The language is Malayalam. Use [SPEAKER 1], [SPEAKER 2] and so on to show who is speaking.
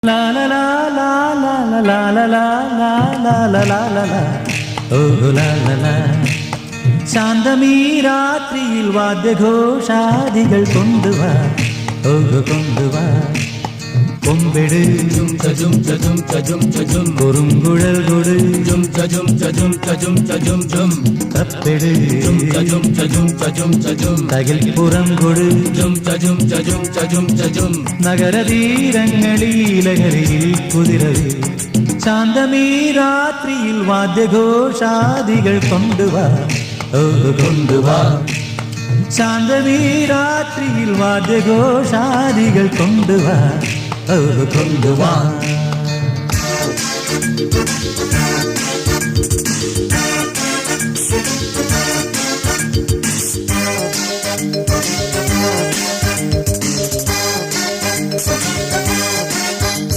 [SPEAKER 1] La la la la la la la la la la la la la la oh la la la ശാന്തമീ രാത്രിയിൽ വാദ്യഘോഷാദികൾ കൊണ്ടുവാ കൊണ്ടുവാ കൊമ്പെട് കുറുങ്കുഴൽ കൊട് തപ്പെട് തകിൽപ്പുറം കൊട് നഗരതീരങ്ങളിലകരിയിൽ കുതിരവേ ശാന്തമീ രാത്രിയിൽ വാദ്യഘോഷാദികൾ കൊണ്ടുവാ കൊണ്ടുവാ ശാന്തമീ രാത്രിയിൽ വാദ്യഘോഷാദികൾ കൊണ്ടുവാ കൊണ്ടുവാ